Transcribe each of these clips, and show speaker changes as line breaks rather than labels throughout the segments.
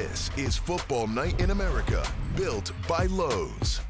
This is Football Night in America, built by Lowe's.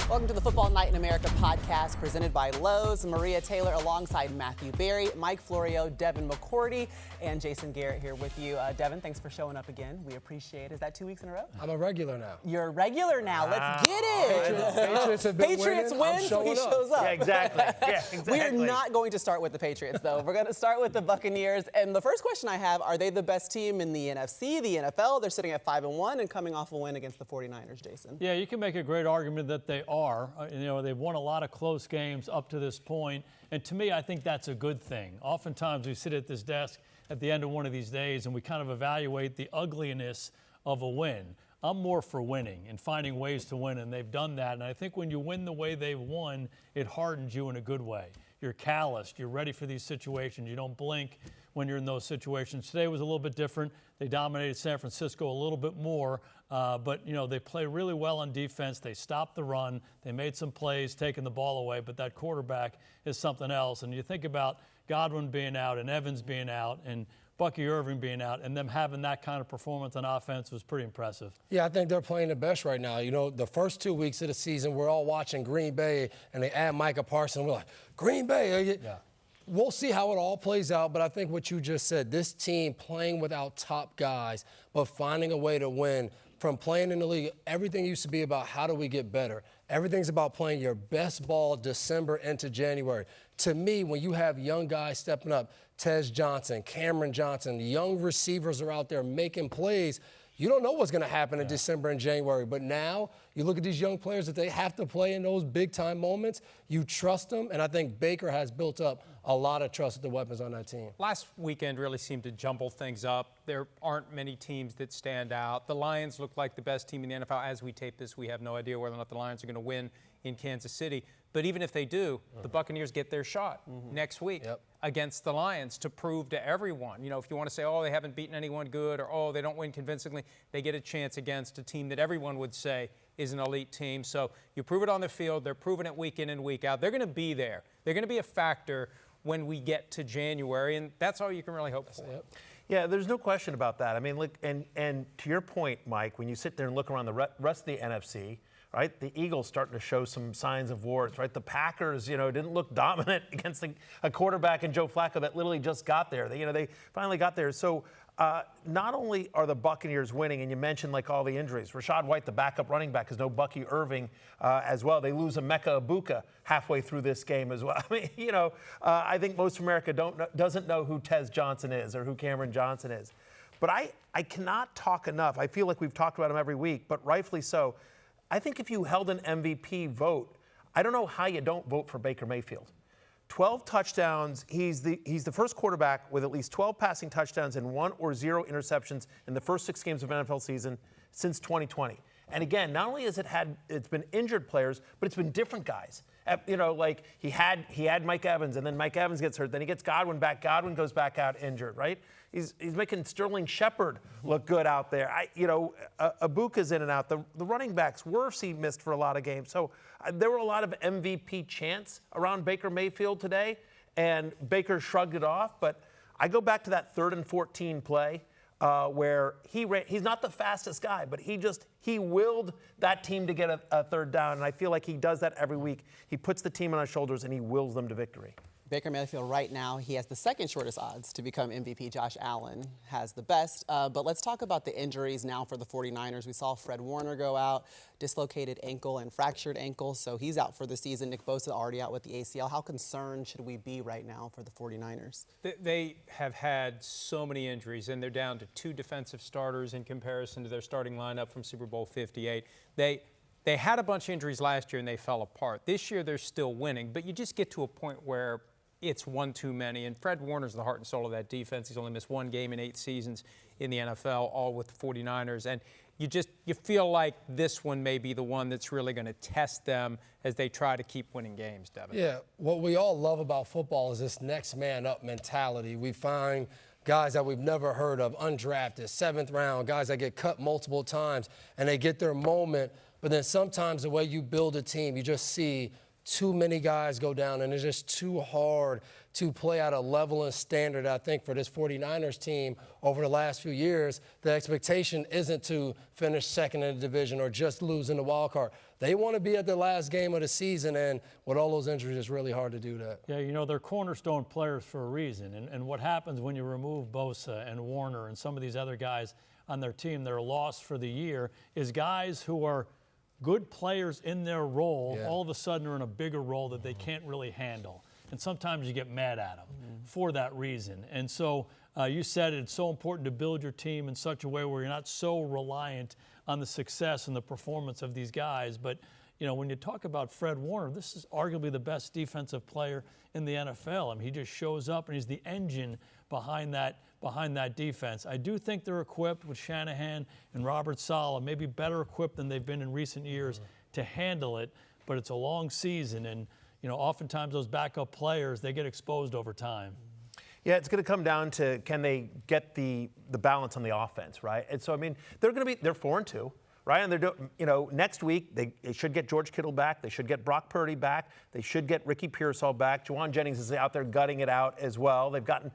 Welcome to the Football Night in America podcast presented by Lowe's. Maria Taylor alongside Matthew Berry, Mike Florio, Devin McCourty, and Jason Garrett here with you. Devin, thanks for showing up again. We appreciate it. Is that 2 weeks in a row?
I'm a regular now.
You're a regular now. Let's get it.
Patriots have been
Patriots win, so he shows up.
Yeah, exactly.
We're not going to start with the Patriots, though. We're going to start with the Buccaneers. And the first question I have, are they the best team in the NFC, the NFL? They're sitting at 5-1 and coming off a win against the 49ers, Jason.
Yeah, you can make a great argument that they are. They've won a lot of close games up to this point. And to me, I think that's a good thing. Oftentimes we sit at this desk at the end of one of these days and we kind of evaluate the ugliness of a win. I'm more for winning and finding ways to win, and they've done that. And I think when you win the way they've won, it hardens you in a good way. You're calloused. You're ready for these situations. You don't blink when you're in those situations. Today was a little bit different. They dominated San Francisco a little bit more, but they play really well on defense. They stopped the run. They made some plays, taking the ball away, but that quarterback is something else. And you think about Godwin being out and Evans being out and Bucky Irving being out, and them having that kind of performance on offense was pretty impressive.
Yeah, I think they're playing the best right now. The first 2 weeks of the season, we're all watching Green Bay, and they add Micah Parsons. We're like, Green Bay? Yeah. We'll see how it all plays out, but I think what you just said, this team playing without top guys, but finding a way to win. From playing in the league, everything used to be about how do we get better. Everything's about playing your best ball December into January. To me, when you have young guys stepping up, Tez Johnson, Cameron Johnson, the young receivers are out there making plays, you don't know what's going to happen in December and January. But now you look at these young players that they have to play in those big-time moments. You trust them, and I think Baker has built up a lot of trust with the weapons on that team.
Last weekend really seemed to jumble things up. There aren't many teams that stand out. The Lions look like the best team in the NFL. As we tape this, we have no idea whether or not the Lions are going to win in Kansas City. But even if they do, the Buccaneers get their shot next week against the Lions to prove to everyone. If you want to say, they haven't beaten anyone good, or, they don't win convincingly, they get a chance against a team that everyone would say is an elite team. So you prove it on the field. They're proving it week in and week out. They're going to be there. They're going to be a factor when we get to January, and that's all you can really hope for.
Yeah, there's no question about that. I mean, look, and to your point, Mike, when you sit there and look around the rest of the NFC, right, the Eagles starting to show some signs of warts, right? The Packers, didn't look dominant against a quarterback in Joe Flacco that literally just got there. They finally got there. So not only are the Buccaneers winning, and you mentioned all the injuries. Rachaad White, the backup running back, is no Bucky Irving as well. They lose Emeka Egbuka halfway through this game as well. I mean, I think most of America doesn't know who Tez Johnson is or who Cameron Johnson is. But I cannot talk enough. I feel like we've talked about him every week, but rightfully so. I think if you held an MVP vote, I don't know how you don't vote for Baker Mayfield. 12 touchdowns. He's the first quarterback with at least 12 passing touchdowns and 1 or 0 interceptions in the first 6 games of an NFL season since 2020. And again, not only has it's been injured players, but it's been different guys. He had Mike Evans, and then Mike Evans gets hurt. Then he gets Godwin back. Godwin goes back out injured, right? He's making Sterling Shepard look good out there. Ibuka's in and out. The running backs, Worfsey missed for a lot of games. So there were a lot of MVP chants around Baker Mayfield today, and Baker shrugged it off. But I go back to that 3rd and 14 play where he's not the fastest guy, but he willed that team to get a third down, and I feel like he does that every week. He puts the team on his shoulders, and he wills them to victory.
Baker Mayfield right now, he has the second shortest odds to become MVP. Josh Allen has the best. But let's talk about the injuries now for the 49ers. We saw Fred Warner go out, dislocated ankle and fractured ankle, so he's out for the season. Nick Bosa already out with the ACL. How concerned should we be right now for the 49ers?
They have had so many injuries, and they're down to 2 defensive starters in comparison to their starting lineup from Super Bowl 58. They had a bunch of injuries last year, and they fell apart. This year, they're still winning, but you just get to a point where it's one too many. And Fred Warner's the heart and soul of that defense. He's only missed 1 game in 8 seasons in the NFL, all with the 49ers. And you feel like this one may be the one that's really going to test them as they try to keep winning games, Devin.
Yeah, what we all love about football is this next man up mentality. We find guys that we've never heard of, undrafted, 7th round, guys that get cut multiple times, and they get their moment. But then sometimes the way you build a team, you just see too many guys go down, and it's just too hard to play at a level and standard. I think for this 49ers team over the last few years, the expectation isn't to finish second in the division or just lose in the wild card. They want to be at the last game of the season, and with all those injuries, it's really hard to do that.
Yeah, you know, they're cornerstone players for a reason. And what happens when you remove Bosa and Warner and some of these other guys on their team that are lost for the year is guys who are good players in their role all of a sudden are in a bigger role that they can't really handle. And sometimes you get mad at them for that reason. And so you said it's so important to build your team in such a way where you're not so reliant on the success and the performance of these guys. But, you know, when you talk about Fred Warner, this is arguably the best defensive player in the NFL. I mean, he just shows up and he's the engine behind that defense. I do think they're equipped with Shanahan and Robert Saleh, maybe better equipped than they've been in recent years to handle it. But it's a long season, and you know, oftentimes those backup players, they get exposed over time.
Yeah, it's going to come down to can they get the balance on the offense, right? And so, I mean, they're 4-2, right? And they're doing, you know, next week they should get George Kittle back. They should get Brock Purdy back. They should get Ricky Pearsall back. Juwan Jennings is out there gutting it out as well. They've gotten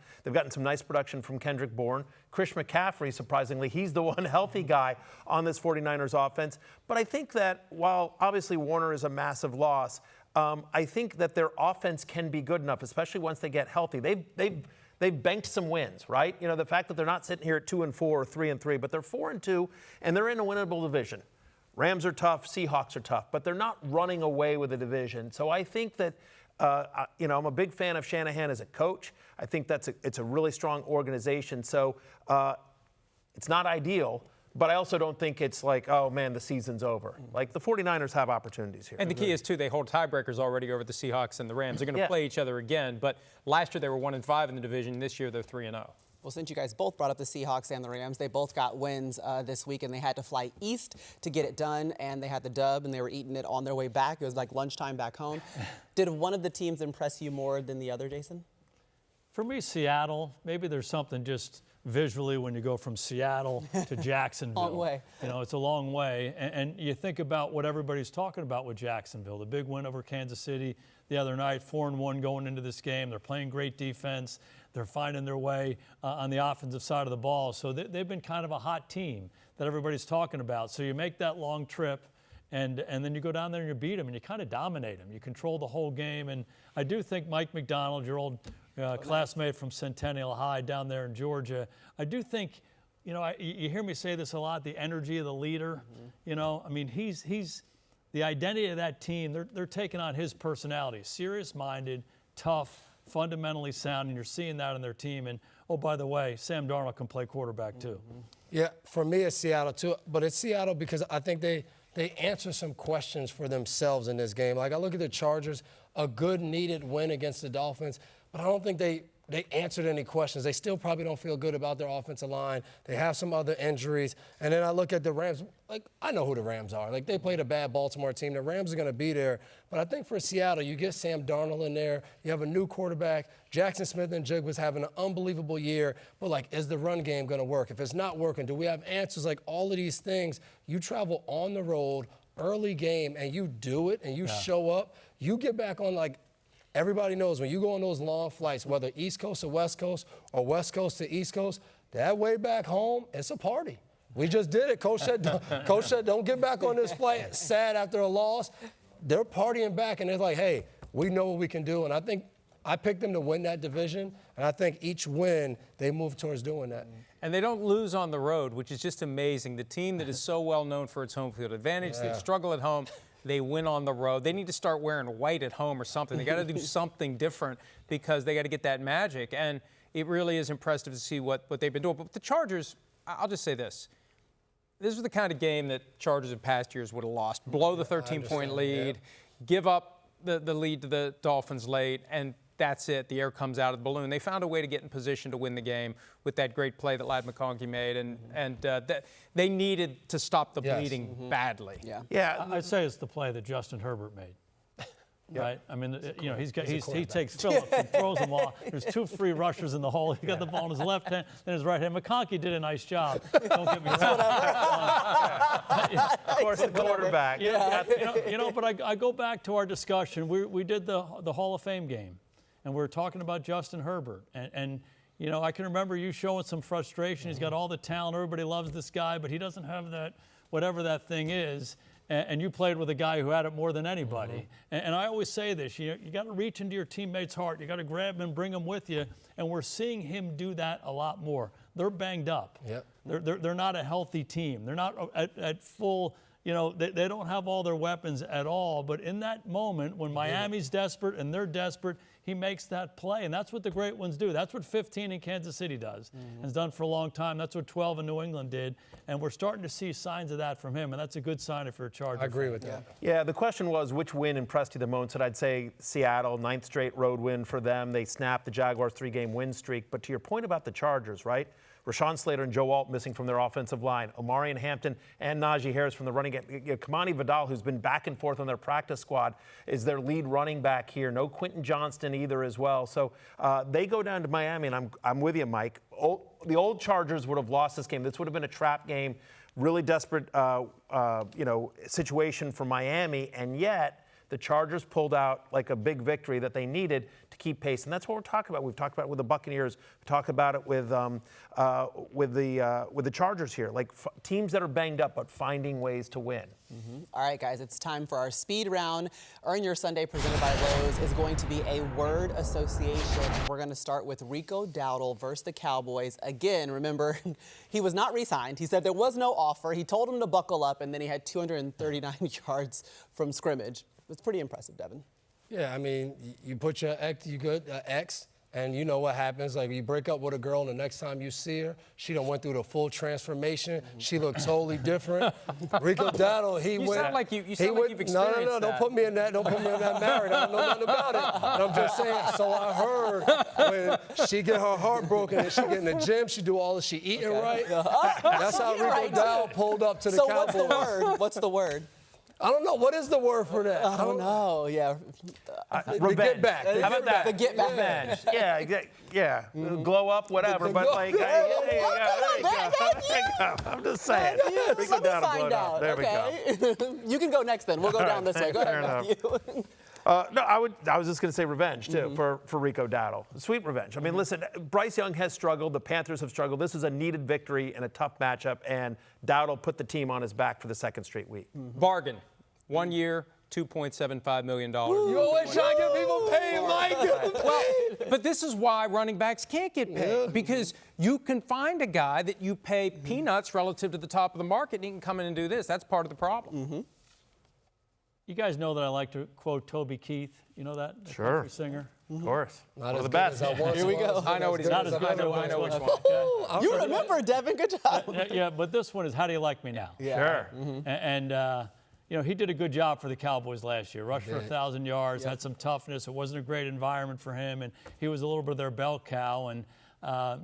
some nice production from Kendrick Bourne. Chris McCaffrey, surprisingly, he's the one healthy guy on this 49ers offense. But I think that while obviously Warner is a massive loss, I think that their offense can be good enough, especially once they get healthy. They've banked some wins, right? You know, the fact that they're not sitting here at 2-4 or 3-3, but they're 4-2, and they're in a winnable division. Rams are tough, Seahawks are tough, but they're not running away with the division. So I think that, you know, I'm a big fan of Shanahan as a coach. I think it's a really strong organization. So it's not ideal. But I also don't think it's like, oh, man, the season's over. Like, the 49ers have opportunities here.
And the key is, too, they hold tiebreakers already over the Seahawks and the Rams. They're going to play each other again. But last year they were 1-5 in the division. This year they're 3-0.
Well, since you guys both brought up the Seahawks and the Rams, they both got wins this week, and they had to fly east to get it done, and they had the dub, and they were eating it on their way back. It was like lunchtime back home. Did one of the teams impress you more than the other, Jason?
For me, Seattle, maybe there's something just visually when you go from Seattle to Jacksonville.
Long way.
You know, it's a long way. And you think about what everybody's talking about with Jacksonville, the big win over Kansas City the other night, 4-1 going into this game. They're playing great defense. They're finding their way on the offensive side of the ball. So they've been kind of a hot team that everybody's talking about. So you make that long trip, and then you go down there and you beat them, and you kind of dominate them. You control the whole game. And I do think Mike McDonald, your old classmate from Centennial High down there in Georgia, I do think, you know, you hear me say this a lot, the energy of the leader. You know, I mean, he's the identity of that team. They're taking on his personality, serious-minded, tough, fundamentally sound, and you're seeing that in their team. And, oh, by the way, Sam Darnold can play quarterback too.
Yeah, for me it's Seattle too, but it's Seattle because I think they answer some questions for themselves in this game. Like, I look at the Chargers, a good needed win against the Dolphins, but I don't think they answered any questions. They still probably don't feel good about their offensive line. They have some other injuries. And then I look at the Rams. Like, I know who the Rams are. Like, they played a bad Baltimore team. The Rams are going to be there. But I think for Seattle, you get Sam Darnold in there. You have a new quarterback. Jackson Smith and Jigba's having an unbelievable year. But, like, is the run game going to work? If it's not working, do we have answers? Like, all of these things, you travel on the road, early game, and you do it, and you show up. You get back on, like, everybody knows when you go on those long flights, whether East Coast or West Coast to East Coast, that way back home, it's a party. We just did it. Coach said, don't get back on this flight sad after a loss. They're partying back, and they're like, hey, we know what we can do. And I think I picked them to win that division, and I think each win, they move towards doing that.
And they don't lose on the road, which is just amazing. The team that is so well known for its home field advantage, they struggle at home. They win on the road. They need to start wearing white at home or something. They got to do something different because they got to get that magic. And it really is impressive to see what they've been doing. But the Chargers, I'll just say this. This was the kind of game that Chargers in past years would have lost. Blow the 13-point lead, give up the lead to the Dolphins late, and that's it. The air comes out of the balloon. They found a way to get in position to win the game with that great play that Ladd McConkey made, and they needed to stop the bleeding badly.
Yeah. I'd say it's the play that Justin Herbert made. Right? I mean, you know, he takes Phillips and throws them off. There's two free rushers in the hole. He got the ball in his left hand, then his right hand. McConkey did a nice job. Don't get me wrong.
Of course, the quarterback.
You know, but I go back to our discussion. We did the Hall of Fame game. And we're talking about Justin Herbert. And you know, I can remember you showing some frustration. He's got all the talent. Everybody loves this guy, but he doesn't have that, whatever that thing is. And you played with a guy who had it more than anybody. And I always say this, you got to reach into your teammate's heart. You got to grab him and bring him with you. And we're seeing him do that a lot more. They're banged up.
Yep.
They're not a healthy team. They're not at full, you know, they don't have all their weapons at all. But in that moment, when Miami's desperate and they're desperate, he makes that play. And that's what the great ones do. That's what 15 in Kansas City does. Has done for a long time. That's what 12 in New England did. And we're starting to see signs of that from him. And that's a good sign if you're a Charger.
I agree with that.
Yeah, the question was which win impressed you the most, and I'd say Seattle, 9th straight road win for them. They snapped the Jaguars' 3-game win streak. But to your point about the Chargers, right? Rashawn Slater and Joe Alt missing from their offensive line. Omarion Hampton and Najee Harris from the running game. Kamani Vidal, who's been back and forth on their practice squad, is their lead running back here. No Quentin Johnston either as well. So they go down to Miami, and I'm with you, Mike. The old Chargers would have lost this game. This would have been a trap game, really desperate situation for Miami, and yet the Chargers pulled out like a big victory that they needed to keep pace, and that's what we're talking about. We've talked about it with the Buccaneers. We talk about it with the Chargers here, like teams that are banged up but finding ways to win.
All right, guys, it's time for our speed round. Earn Your Sunday, presented by Lowe's, is going to be a word association. We're going to start with Rico Dowdle versus the Cowboys. Again, remember, he was not re-signed. He said there was no offer. He told him to buckle up, and then he had 239 yards from scrimmage. It's pretty impressive, Devin.
Yeah, I mean, you put your ex, and you know what happens. Like, you break up with a girl, and the next time you see her, she done went through the full transformation. She looked totally different. Rico Dowdle, he went.
Sound like you've experienced
No, don't put me in that. Don't put me in that married. I don't know nothing about it. And I'm just saying. So I heard when she get her heart broken and she get in the gym, she do all this. She eating right. That's how Rico Dowdle pulled up to the Cowboys.
So what's the word? What's the word?
I don't know. What is the word for that?
I don't know. Yeah.
The get back.
How about that?
The get back.
Revenge. Yeah. Glow up, whatever. But like, there you go. I'm just saying.
Let me find out.
There we go.
You can go next then. We'll go down this way. Go ahead, Matthew.
No, I was just going to say revenge, too, for Rico Dowdle. Sweet revenge. I mean, listen, Bryce Young has struggled. The Panthers have struggled. This is a needed victory and a tough matchup, and Dowdle put the team on his back for the second straight week.
Bargain. 1 year, $2.75 million.
You always try to get people paid, Mike.
Well, but this is why running backs can't get paid, because you can find a guy that you pay peanuts relative to the top of the market, and he can come in and do this. That's part of the problem.
You guys know that I like to quote Toby Keith. You know that? The
Sure.
country singer.
Of course.
Not
One
as
of the
good
best.
as I once
Here we
was.
go.
I know what he's
Not as
I
good
know
as
which one.
Okay.
You remember, Devin. Good job.
Yeah, but this one is How Do You Like Me Now?
Sure.
And you know, he did a good job for the Cowboys last year. Rushed for 1,000 yards, had some toughness. It wasn't a great environment for him, and he was a little bit of their bell cow. And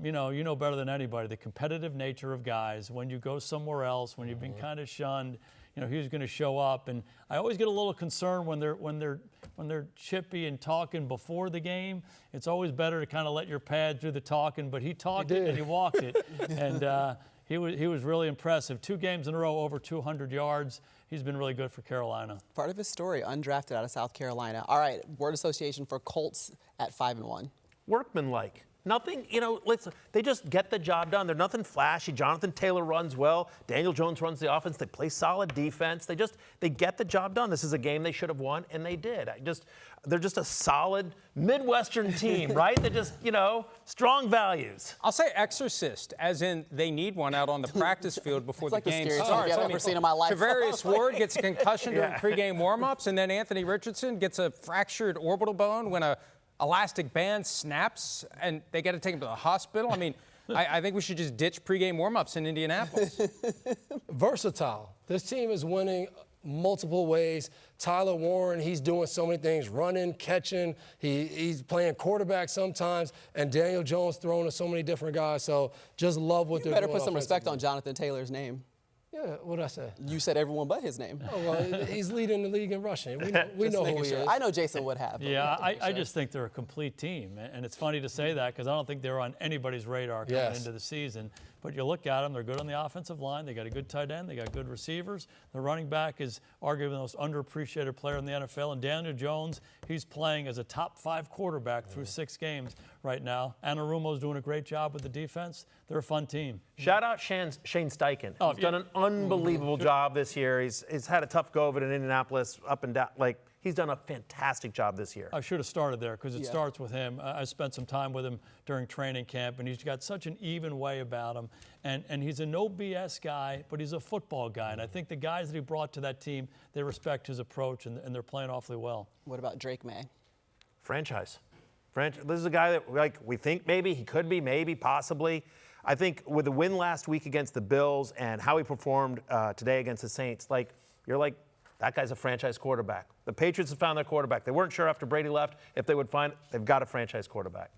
you know better than anybody the competitive nature of guys. When you go somewhere else, when you've been kind of shunned, you know, he was going to show up. And I always get a little concerned when they're chippy and talking before the game. It's always better to kind of let your pad do the talking. But he talked it and he walked it, and he was really impressive. 2 games in a row over 200 yards. He's been really good for Carolina.
Part of his story, undrafted out of South Carolina. All right, word association for Colts at 5-1.
Workmanlike. Nothing, they just get the job done. They're nothing flashy. Jonathan Taylor runs well. Daniel Jones runs the offense. They play solid defense. They get the job done. This is a game they should have won, and they did. They're just a solid Midwestern team, right? They're just, strong values.
I'll say exorcist, as in they need one out on the practice field before the
like the
game
scariest
starts.
thing I've ever seen in my life.
Travarius Ward gets a concussion during pregame warm-ups, and then Anthony Richardson gets a fractured orbital bone when a elastic band snaps, and they got to take him to the hospital. I mean, I think we should just ditch pregame warm-ups in Indianapolis.
Versatile. This team is winning multiple ways. Tyler Warren, he's doing so many things, running, catching. He's playing quarterback sometimes, and Daniel Jones throwing to so many different guys. So just love what they're doing.
You better put some respect on Jonathan Taylor's name.
Yeah, what did I say?
You said everyone but his name.
Oh, well, he's leading the league in rushing. We know who he is.
I know Jason would have.
Yeah, I just think they're a complete team. And it's funny to say that because I don't think they're on anybody's radar coming into the season. But you look at them, they're good on the offensive line. They got a good tight end. They got good receivers. The running back is arguably the most underappreciated player in the NFL. And Daniel Jones, he's playing as a top 5 quarterback through 6 games right now. Anarumo's doing a great job with the defense. They're a fun team.
Shout out Shane Steichen. He's done an unbelievable job this year. He's had a tough go of it in Indianapolis, up and down. He's done a fantastic job this year.
I should have started there because it starts with him. I spent some time with him during training camp, and he's got such an even way about him. And he's a no BS guy, but he's a football guy. And I think the guys that he brought to that team, they respect his approach, and they're playing awfully well.
What about Drake May?
Franchise. This is a guy that we think maybe he could be, maybe, possibly. I think with the win last week against the Bills and how he performed today against the Saints, you're like, that guy's a franchise quarterback. The Patriots have found their quarterback. They weren't sure after Brady left if they would find it. They've got a franchise quarterback.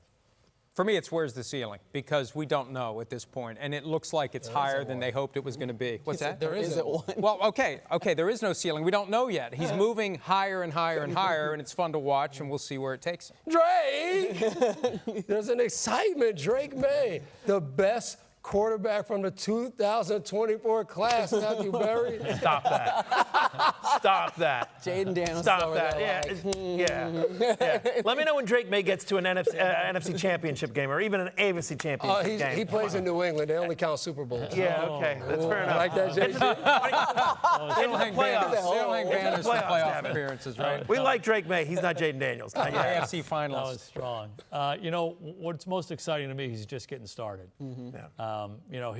For me, it's where's the ceiling? Because we don't know at this point, and it looks like it's higher than they hoped it was going to be. What's that?
There isn't one.
Well, okay, there is no ceiling. We don't know yet. He's moving higher and higher and higher, and it's fun to watch, and we'll see where it takes him.
Drake! There's an excitement. Drake May, the best quarterback from the 2024 class, Matthew Berry.
Stop that. Stop that.
Jaden Daniels.
Stop that. Yeah. Let me know when Drake May gets to an NFC championship game or even an AFC championship game.
He plays in New England. They only count Super Bowls.
Yeah, okay. That's fair enough.
Like that, JJ?
They don't hang banners for playoff appearances, right?
We like Drake May. He's not Jaden Daniels.
AFC
That
finalists.
was strong. What's most exciting to me, he's just getting started.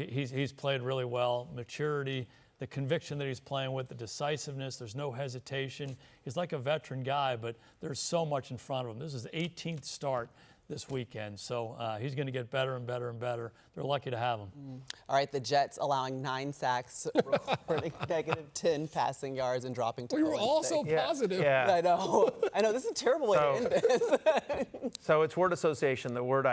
He's played really well. Maturity, the conviction that he's playing with, the decisiveness, there's no hesitation. He's like a veteran guy, but there's so much in front of him. This is the 18th start this weekend, so he's going to get better and better and better. They're lucky to have him.
All right, the Jets allowing 9 sacks, recording -10 passing yards, and dropping to
We were all so
0-6.
positive.
Yeah.
I know. This is a terrible way to end this.
So it's word association. The word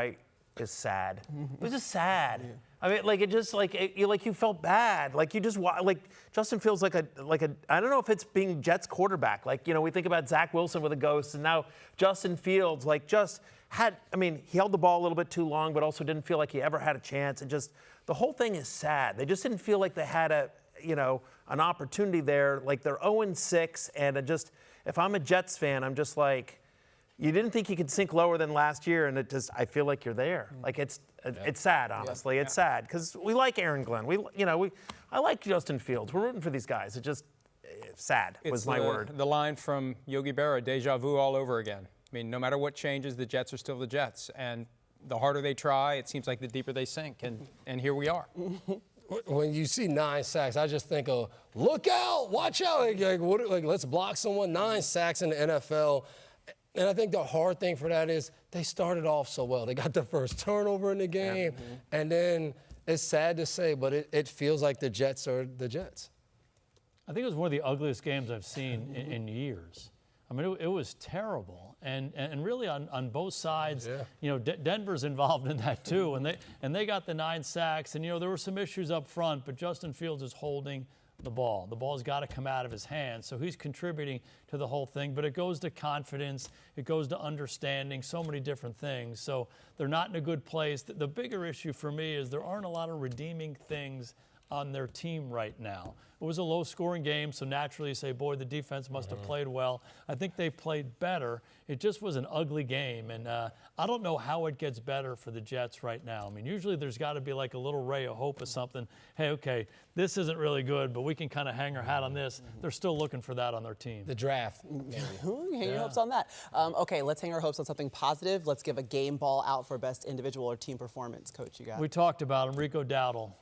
is sad. It was just sad. Yeah. I mean, you felt bad. Justin feels like a I don't know if it's being Jets quarterback. We think about Zach Wilson with a ghost, and now Justin Fields he held the ball a little bit too long, but also didn't feel like he ever had a chance. The whole thing is sad. They just didn't feel like they had an opportunity there. They're 0-6, and if I'm a Jets fan, I'm just like, you didn't think you could sink lower than last year, and I feel like you're there. It's sad, honestly. It's sad because we like Aaron Glenn. I like Justin Fields. We're rooting for these guys. It's sad was my word.
The line from Yogi Berra, deja vu all over again. I mean, no matter what changes, the Jets are still the Jets, and the harder they try, it seems like the deeper they sink, and here we are.
When you see 9 sacks, I just think of look out, watch out, let's block someone. 9 sacks in the NFL. And I think the hard thing for that is they started off so well. They got the first turnover in the game, and then it's sad to say, but it feels like the Jets are the Jets.
I think it was one of the ugliest games I've seen in years. I mean, it was terrible, and really on both sides. Yeah. Denver's involved in that too, and they got the 9 sacks, and there were some issues up front, but Justin Fields is holding the ball. The ball's got to come out of his hands, so he's contributing to the whole thing. But it goes to confidence, it goes to understanding, so many different things. So they're not in a good place. The bigger issue for me is there aren't a lot of redeeming things on their team right now. It was a low-scoring game, so naturally you say, boy, the defense must have played well. I think they played better. It just was an ugly game, and I don't know how it gets better for the Jets right now. I mean, usually there's got to be like a little ray of hope or something. Hey, okay, this isn't really good, but we can kind of hang our hat on this. They're still looking for that on their team.
The draft.
Hang your hopes on that. Okay, let's hang our hopes on something positive. Let's give a game ball out for best individual or team performance. Coach, you got it.
We talked about him, Rico Dowdle.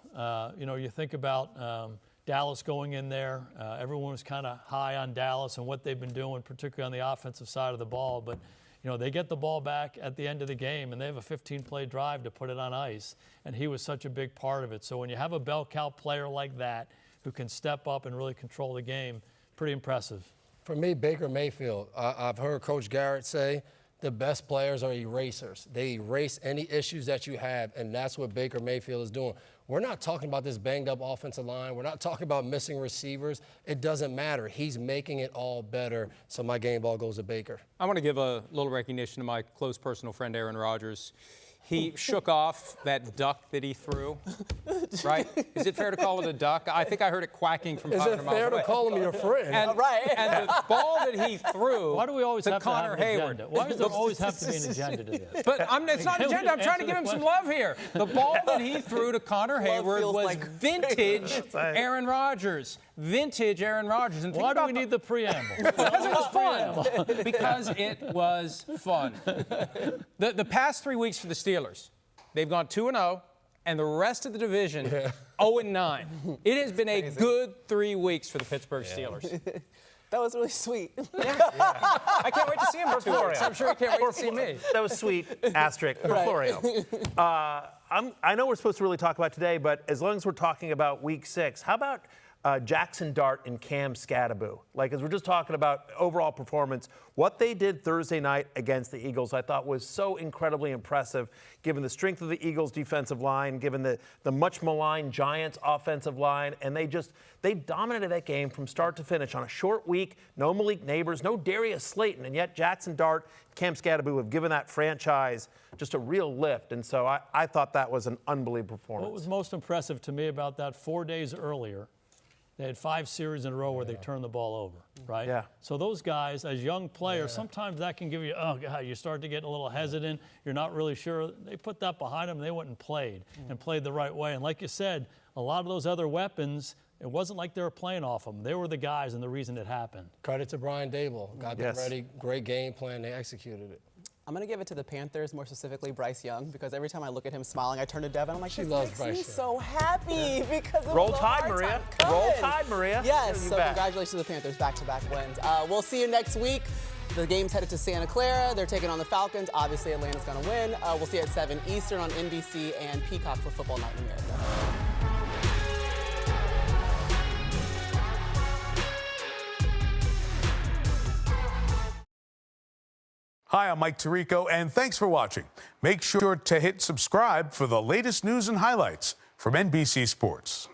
You think about Dallas going in there. Everyone was kind of high on Dallas and what they've been doing, particularly on the offensive side of the ball. But, they get the ball back at the end of the game, and they have a 15-play drive to put it on ice. And he was such a big part of it. So when you have a bell cow player like that who can step up and really control the game, pretty impressive.
For me, Baker Mayfield. I've heard Coach Garrett say the best players are erasers. They erase any issues that you have, and that's what Baker Mayfield is doing. We're not talking about this banged-up offensive line. We're not talking about missing receivers. It doesn't matter. He's making it all better, so my game ball goes to Baker.
I want to give a little recognition to my close personal friend, Aaron Rodgers. He shook off that duck that he threw, right? Is it fair to call it a duck? I think I heard it quacking from 500 miles away.
Is it fair to call him your friend?
And, and the ball that he threw
Why do we always
to
have
Connor
to have an
Hayward.
agenda? Why does there always have to be an agenda to this?
But it's not an agenda. I'm trying to give him some love here. The ball that he threw to Connor Hayward
feels
was
like-
vintage Aaron Rodgers. Vintage Aaron Rodgers. And
Why do we need the preamble?
Because it was fun. Because it was fun. The past 3 weeks for the Steelers, they've gone 2-0, and the rest of the division 0-9. It has been a good 3 weeks for the Pittsburgh Steelers.
That was really sweet.
I can't wait to see him for 2 weeks. I'm sure he can't wait to see me.
That was sweet, asterisk, for Florio. I know we're supposed to really talk about today, but as long as we're talking about Week 6, how about Jackson Dart and Cam Scadaboo? Like, as we're just talking about overall performance, what they did Thursday night against the Eagles, I thought was so incredibly impressive, given the strength of the Eagles' defensive line, given the much maligned Giants' offensive line, and they dominated that game from start to finish on a short week. No Malik Neighbors, no Darius Slayton, and yet Jackson Dart, Cam Scadaboo have given that franchise just a real lift, and so I thought that was an unbelievable performance.
What was most impressive to me about that 4 days earlier, they had 5 series in a row where they turned the ball over, right?
Yeah.
So those guys, as young players, sometimes that can give you, oh, God, you start to get a little hesitant. You're not really sure. They put that behind them, and they went and played the right way. And like you said, a lot of those other weapons, it wasn't like they were playing off them. They were the guys and the reason it happened.
Credit to Brian Dable. Got them ready. Great game plan. They executed it.
I'm going to give it to the Panthers, more specifically Bryce Young, because every time I look at him smiling, I turn to Devin. I'm like,
She
this
loves
makes
Bryce
me
Young.
so happy because it
Roll
was a
Tide,
hard
Maria.
time coming.
Roll Tide, Maria.
Yes,
You
so
bet.
congratulations to the Panthers, back-to-back wins. We'll see you next week. The game's headed to Santa Clara. They're taking on the Falcons. Obviously, Atlanta's going to win. We'll see you at 7 Eastern on NBC and Peacock for Football Night in America.
Hi, I'm Mike Tirico, and thanks for watching. Make sure to hit subscribe for the latest news and highlights from NBC Sports.